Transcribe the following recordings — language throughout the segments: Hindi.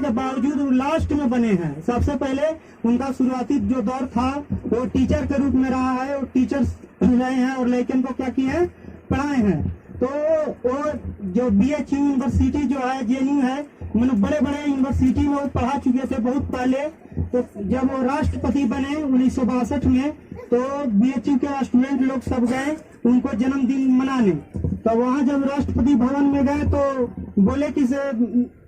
के बावजूद वो लास्ट में बने हैं। सबसे पहले उनका शुरुआती जो दौर था वो टीचर के रूप में रहा है, वो टीचर रहे हैं और लेकिन को क्या किए हैं, पढ़ाए हैं। तो वो जो BHU यूनिवर्सिटी जो है, JNU है, मतलब बड़े बड़े यूनिवर्सिटी में वो पढ़ा चुके थे बहुत पहले। तो जब वो राष्ट्रपति बने 1962 में, तो BHU के स्टूडेंट लोग सब गए उनको जन्मदिन मनाने। तो वहाँ जब राष्ट्रपति भवन में गए तो बोले कि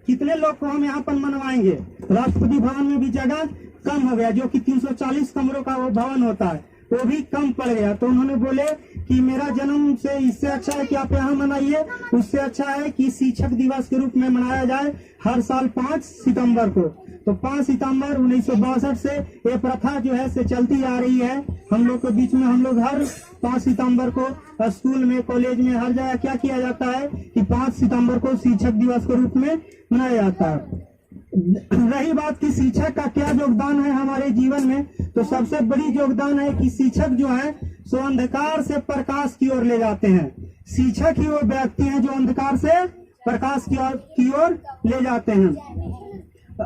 कितने लोग को हम यहाँ पर मनवाएंगे। राष्ट्रपति भवन में भी जगह कम हो गया, जो कि 340 कमरों का वो भवन होता है, वो भी कम पड़ गया। तो उन्होंने बोले कि मेरा जन्म से इससे अच्छा है कि आप यहाँ मनाइए, उससे अच्छा है कि शिक्षक दिवस के रूप में मनाया जाए हर साल 5 सितंबर को। तो 5 सितंबर 1962 से ये प्रथा जो है से चलती आ रही है हम लोग के बीच में। हम लोग हर 5 सितंबर को स्कूल में, कॉलेज में, हर जगह क्या किया जाता है कि 5 सितंबर को शिक्षक दिवस के रूप में मनाया जाता है। रही बात की शिक्षक का क्या योगदान है हमारे जीवन में, तो सबसे बड़ी योगदान है कि शिक्षक जो है सो अंधकार से प्रकाश की ओर ले जाते हैं। शिक्षक ही वो व्यक्ति हैं जो अंधकार से प्रकाश की ओर ले जाते हैं।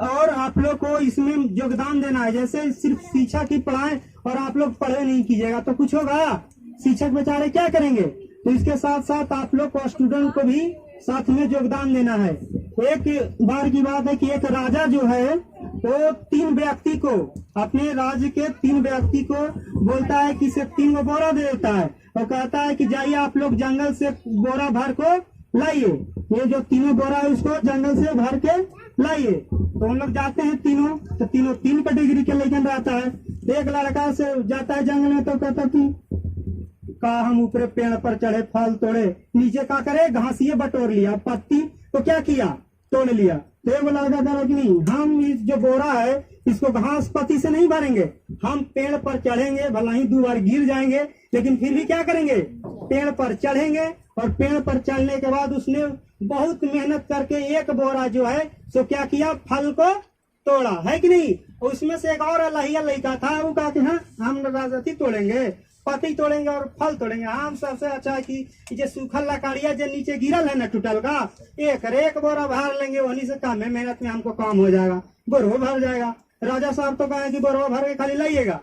और आप लोग को इसमें योगदान देना है। जैसे सिर्फ शिक्षक ही पढ़ाएं और आप लोग पढ़े नहीं कीजिएगा तो कुछ होगा? शिक्षक बेचारे क्या करेंगे? तो इसके साथ साथ आप लोग को, स्टूडेंट को भी साथ में योगदान देना है। एक बार की बात है कि एक राजा जो है वो 3 व्यक्ति को, अपने राज्य के 3 व्यक्ति को बोलता है कि इसे 3 गो बोरा दे देता है और कहता है कि जाइए आप लोग जंगल से बोरा भर को लाइए। ये जो 3 बोरा है उसको जंगल से भर के लाइए। तो हम लोग जाते हैं तीनों, तो तीनों 3 कैटेगरी के लेकिन रहता है। तो एक लड़का से जाता है जंगल में, तो कहता कि का हम ऊपर पेड़ पर चढ़े, फल तोड़े, नीचे क्या करे, घासिये बटोर लिया, पत्ती तो क्या किया, तोड़ लिया। तो ये बोला था कि नहीं, हम इस जो बोरा है इसको घास पत्ती से नहीं भरेंगे, हम पेड़ पर चढ़ेंगे, भला ही 2 बार गिर जाएंगे लेकिन फिर भी क्या करेंगे, पेड़ पर चढ़ेंगे। और पेड़ पर चढ़ने के बाद उसने बहुत मेहनत करके एक बोरा जो है सो क्या किया, फल को तोड़ा, है कि नहीं। उसमें से एक और लहिया लड़का था, वो कहा कि हाँ हम राजती तोड़ेंगे, पत्ती तोड़ेंगे और फल तोड़ेंगे। हम सबसे अच्छा है कि जो सूखल लकड़िया जो नीचे गिरल है ना टूटल का, एक बोरा भर लेंगे, वहीं से काम है, मेहनत में हमको काम हो जाएगा, बोरो भर जाएगा। राजा साहब तो कहे कि बोरो भर के खाली लाइएगा।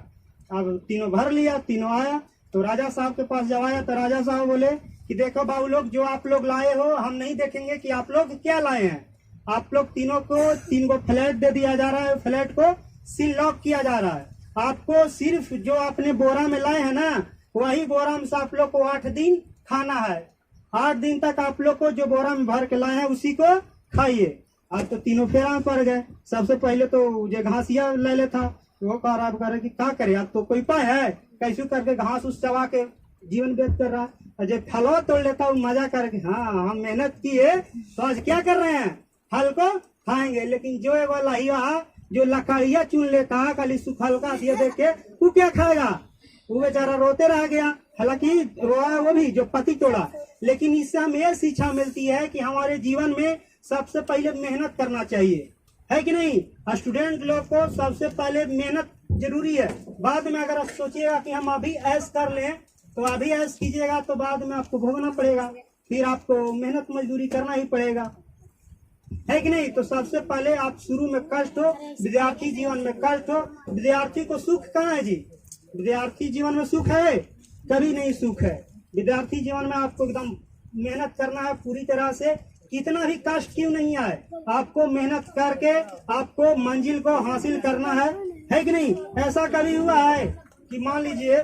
अब तीनों भर लिया, तीनों आया। तो राजा साहब के पास जब आया तो राजा साहब बोले कि देखो बाबू लोग, जो आप लोग लाए हो हम नहीं देखेंगे कि आप लोग क्या लाए हैं। आप लोग तीनों को 3 गो फ्लैट दे दिया जा रहा है, फ्लैट को सील लॉक किया जा रहा है। आपको सिर्फ जो आपने बोरा में लाए हैं ना, वही बोरा में से आप लोग को 8 दिन खाना है। 8 दिन तक आप लोग को जो बोरा में भर के लाए हैं उसी को खाइए। अब तो तीनों फेरा में पड़ गए। सबसे पहले तो जो घासिया ले ले था वो खराब करे कि क्या करे, अब तो कोई उपाय है, कैसे करके घास उस चबा के जीवन व्यतीत कर रहा है। और जो फलवा तोड़ लेता हूँ मजा करके, हाँ हम मेहनत किए तो आज क्या कर रहे हैं, फल को खाएंगे। लेकिन जो है वाला ही जो लकड़िया चुन लेता है खाली सुखल का दिया देख के, वो क्या खाएगा, वो बेचारा रोते रह गया। हालांकि रोआ वो भी जो पति तोड़ा। लेकिन इससे हमें यह शिक्षा मिलती है कि हमारे जीवन में सबसे पहले मेहनत करना चाहिए, है कि नहीं। स्टूडेंट लोग को सबसे पहले मेहनत जरूरी है। बाद में अगर आप सोचिएगा कि हम अभी ऐश कर लें तो अभी ऐश कीजिएगा तो बाद में आपको भोगना पड़ेगा, फिर आपको मेहनत मजदूरी करना ही पड़ेगा, है कि नहीं। तो सबसे पहले आप शुरू में कष्ट हो, विद्यार्थी जीवन में कष्ट हो। विद्यार्थी को सुख कहाँ है जी, विद्यार्थी जीवन में सुख है, कभी नहीं सुख है। विद्यार्थी जीवन में आपको एकदम मेहनत करना है पूरी तरह से, कितना भी कष्ट क्यों नहीं आए, आपको मेहनत करके आपको मंजिल को हासिल करना है कि नहीं। ऐसा कभी हुआ है कि मान लीजिए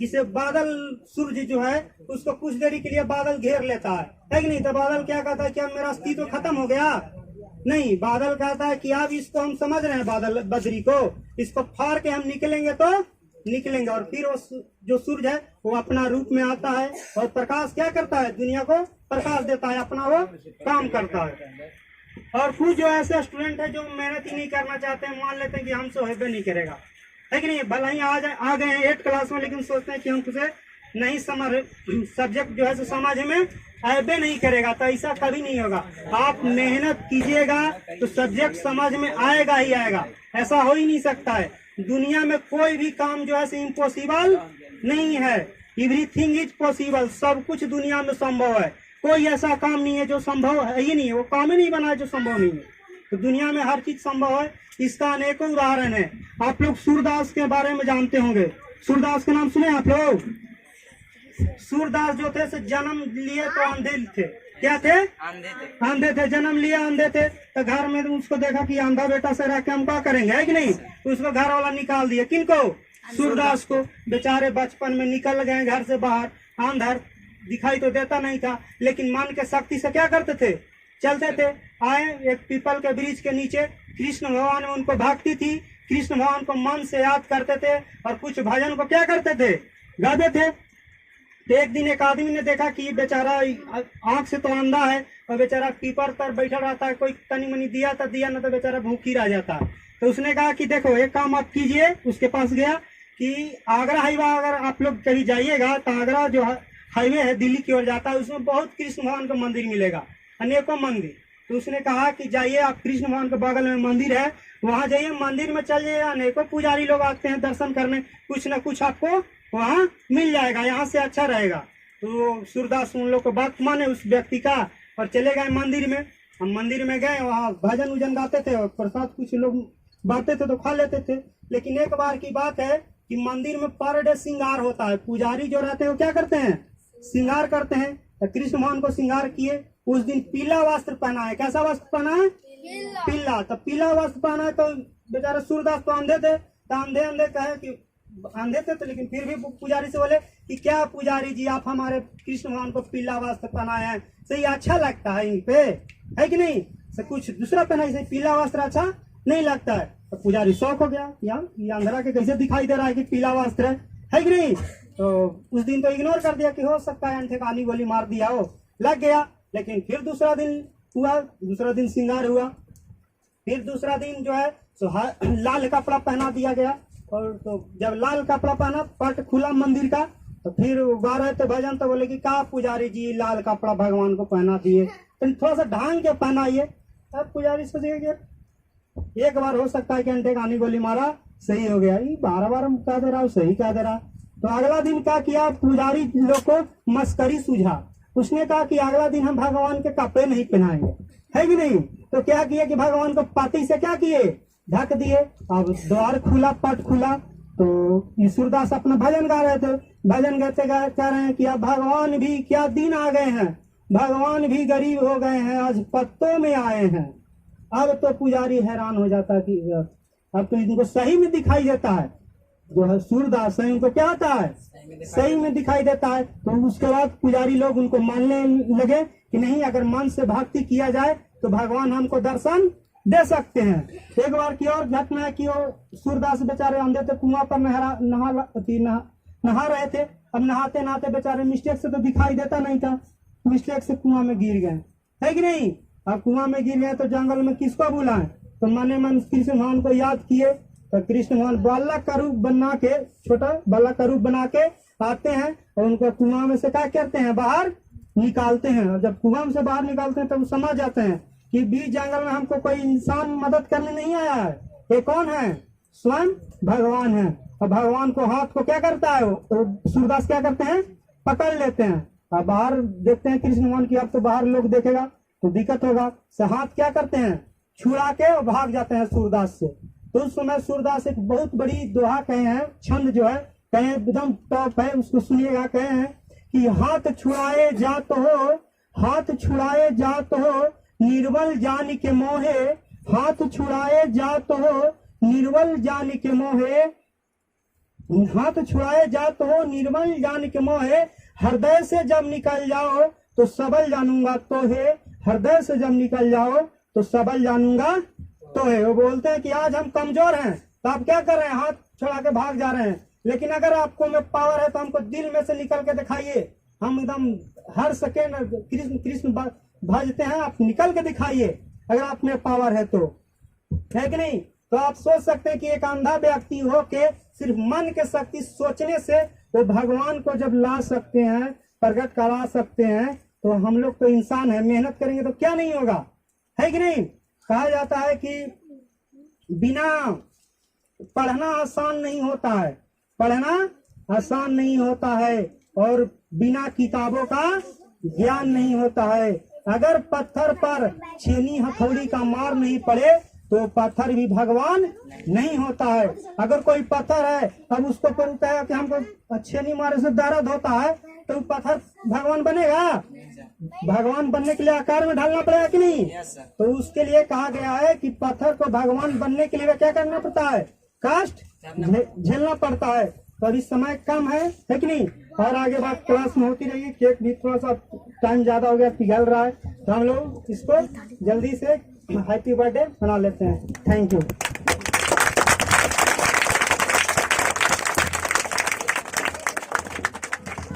किसी बादल, सूरज जो है उसको कुछ देरी के लिए बादल घेर लेता है कि नहीं। तो बादल क्या कहता है कि अब मेरा अस्तित्व खत्म हो गया, नहीं। बादल कहता है कि अब इसको हम समझ रहे हैं, बादल बदरी को, इसको फाड़ के हम निकलेंगे तो निकलेंगे। और फिर वो जो सूरज है वो अपना रूप में आता है और प्रकाश क्या करता है, दुनिया को प्रकाश देता है, अपना वो काम करता है। और कुछ जो ऐसे स्टूडेंट है जो मेहनत ही नहीं करना चाहते हैं, मान लेते हैं कि हमसे होबे नहीं करेगा, है कि नहीं। भले ही आ गए हैं 8 क्लास में, लेकिन सोचते हैं कि हमसे नहीं समझ, सब्जेक्ट जो है समझ में ऐबे नहीं करेगा। तो ऐसा कभी नहीं होगा। आप मेहनत कीजिएगा तो सब्जेक्ट समझ में आएगा ही आएगा, ऐसा हो ही नहीं सकता है। दुनिया में कोई भी काम जो है इम्पॉसिबल नहीं है, एवरीथिंग इज पॉसिबल। सब कुछ दुनिया में संभव है, कोई ऐसा काम नहीं है जो संभव है ही नहीं है, वो काम ही नहीं बना है जो संभव नहीं है, तो दुनिया में हर चीज संभव है। इसका अनेकों उदाहरण है। आप लोग सूरदास के बारे में जानते होंगे। सूरदास के नाम सुने आप लोग? सूरदास जो थे जन्म लिए तो अंधे थे। क्या थे? अंधे थे। जन्म लिए अंधे थे तो घर में उसको देखा कि अंधा बेटा से रह के हम क्या करेंगे, है कि नहीं? तो उसको घर वाला निकाल दिया। किनको? सूरदास को। बेचारे बचपन में निकल गए घर से बाहर, अंधर, दिखाई तो देता नहीं था, लेकिन मन के शक्ति से क्या करते थे? चलते थे। आए एक पीपल के वृक्ष के नीचे, कृष्ण भगवान में उनको भक्ति थी, कृष्ण भगवान को मन से याद करते थे और कुछ भजन को क्या करते थे? गाते थे। तो एक दिन एक आदमी ने देखा कि बेचारा आंख से तो अंधा है और बेचारा पीपर पर बैठा रहता है, कोई तनी मनी दिया तो दिया, ना तो बेचारा भूखी रह जाता है। तो उसने कहा कि देखो एक काम आप कीजिए। उसके पास गया कि आगरा हाईवे, अगर आप लोग कहीं जाइएगा तो आगरा जो हाईवे है दिल्ली की ओर जाता है, उसमें बहुत कृष्ण भगवान का मंदिर मिलेगा, अनेकों मंदिर। तो उसने कहा कि जाइए आप, कृष्ण भगवान के बगल में मंदिर है, वहां जाइए, मंदिर में चल जाइए, अनेकों पुजारी लोग आते हैं दर्शन करने, कुछ न कुछ आपको वहाँ मिल जाएगा, यहाँ से अच्छा रहेगा। तो सूरदास उन लोग को बात माने उस व्यक्ति का और चले गए मंदिर में। हम मंदिर में गए, वहाँ भजन उजन गाते थे और प्रसाद कुछ लोग बांटते थे तो खा लेते थे। लेकिन एक बार की बात है कि मंदिर में पर डे श्रृंगार होता है। पुजारी जो रहते हैं वो क्या करते हैं? श्रृंगार करते हैं। तो कृष्ण भगवान को श्रृंगार किए। उस दिन पीला वस्त्र पहना है। कैसा वस्त्र पहना है? पीला। तो पीला वस्त्र पहना है तो बेचारे सूरदास तो अंधे थे, तो अंधे कहे कि अंधे थे तो, लेकिन फिर भी पुजारी से बोले कि क्या पुजारी जी आप हमारे कृष्ण भगवान को पीला वस्त्र पहनाए हैं, सही अच्छा लगता है इन पे, है कि नहीं? से कुछ दूसरा पहना, इसे पीला वस्त्र अच्छा नहीं लगता है। तो पुजारी शौक हो गया, ये अंधरा के कैसे दिखाई दे रहा है कि पीला वस्त्र है कि नहीं? तो उस दिन तो इग्नोर कर दिया कि हो सकता है अंधे कानी गोली मार दिया हो, लग गया। लेकिन फिर दूसरा दिन हुआ, दूसरा दिन श्रृंगार हुआ, फिर दूसरा दिन जो है सो लाल कपड़ा पहना दिया गया। और तो जब लाल कपड़ा पहना, पट खुला मंदिर का, तो फिर गा रहे थे भजन, तो बोले कि का पुजारी जी लाल कपड़ा भगवान को पहना दिए, तो थोड़ा सा ढंग के पहनाइए। अब पुजारी सोचेगा एक बार हो सकता है कि अंधे कानी गोली मारा, सही हो गया, ये 12 बार कह दे रहा, सही कह दे रहा। तो अगला दिन क्या किया, पुजारी लोग को मस्करी सूझा। उसने कहा कि अगला दिन हम भगवान के कपड़े नहीं पहनाएंगे, है कि नहीं? तो क्या किया कि भगवान को पाटी से क्या किए, ढक दिए। अब द्वार खुला, पट खुला, तो सूरदास अपना भजन गा रहे थे। भजन गाते कह रहे हैं कि अब भगवान भी क्या दिन आ गए हैं, भगवान भी गरीब हो गए हैं, आज पत्तों में आए हैं। अब तो पुजारी हैरान हो जाता कि अब तो इनको सही में दिखाई देता है, जो है सूरदास है उनको क्या आता है, सही में दिखाई देता है। तो उसके बाद पुजारी लोग उनको मानने लगे कि नहीं, अगर मन से भक्ति किया जाए तो भगवान हमको दर्शन दे सकते हैं। एक बार की और घटना है कि वो सूरदास बेचारे अंधे थे, कुआं पर नहा रहे थे। अब नहाते नहाते बेचारे मिस्टेक से तो दिखाई देता नहीं था, मिस्टेक से कुआं में गिर गए, है कि नहीं? अब कुआं में गिर गए तो जंगल में किसको बुलाएं? तो मने मन कृष्ण भगवान को याद किए। तो कृष्ण भगवान बालक का रूप बना के, छोटा बालक का रूप बना के आते हैं और उनको कुआं में से क्या करते हैं, बाहर निकालते हैं। और जब कुआं से बाहर निकालते हैं तो वो समझ जाते हैं कि बीच जंगल में हमको कोई इंसान मदद करने नहीं आया है, ये कौन है, स्वयं भगवान है। और भगवान को हाथ को क्या करता है, तो सूरदास क्या करते हैं, पकड़ लेते हैं। और बाहर देखते हैं कृष्ण भगवान की, अब तो बाहर लोग देखेगा तो दिक्कत होगा, से हाथ क्या करते हैं, छुड़ा के और भाग जाते हैं सूरदास से। तो उस समय सूरदास एक बहुत बड़ी दोहा कहे हैं, छंद जो है कहे एकदम टॉप है, उसको सुनिएगा। कहे हैं कि हाथ छुड़ाए जात हो, हाथ छुड़ाए जात हो निर्बल जान के मोहे, हाथ छुड़ाए जात हो निर्बल जान के मोहे, हाथ छुड़ाए जात हो निर्बल जान के मोहे, हृदय से जब निकल जाओ तो सबल जानूंगा तो है, हृदय से जब निकल जाओ तो सबल जानूंगा तो है। वो बोलते हैं कि आज हम कमजोर हैं तो आप क्या कर रहे हैं, हाथ छुड़ा के भाग जा रहे हैं। लेकिन अगर आपको में पावर है तो हमको दिल में से निकल के दिखाइए, हम एकदम हर सेकेंड कृष्ण कृष्ण भजते हैं, आप निकल के दिखाइए अगर आप में पावर है तो, है कि नहीं? तो आप सोच सकते हैं कि एक अंधा व्यक्ति हो के सिर्फ मन के शक्ति सोचने से वो भगवान को जब ला सकते हैं, प्रकट करा सकते हैं, तो हम लोग तो इंसान है, मेहनत करेंगे तो क्या नहीं होगा, है कि नहीं? कहा जाता है कि बिना पढ़ना आसान नहीं होता है, पढ़ना आसान नहीं होता है, और बिना किताबों का ज्ञान नहीं होता है। अगर पत्थर पर छेनी हथौड़ी का मार नहीं पड़े तो पत्थर भी भगवान नहीं होता है। अगर कोई पत्थर है अब उसको बोलता है कि हमको छेनी मारे से दर्द होता है तो पत्थर भगवान बनेगा? भगवान बनने के लिए आकार में ढालना पड़ेगा कि नहीं? तो उसके लिए कहा गया है कि पत्थर को भगवान बनने के लिए क्या करना पड़ता है? कष्ट झेलना पड़ता है। तो अभी समय कम है कि नहीं? और आगे बात क्लास में होती रहेगी। केक भी थोड़ा सा टाइम ज्यादा हो गया, पिघल रहा है, तो हम लोग इसको जल्दी से हैप्पी बर्थडे मना लेते हैं। Thank you.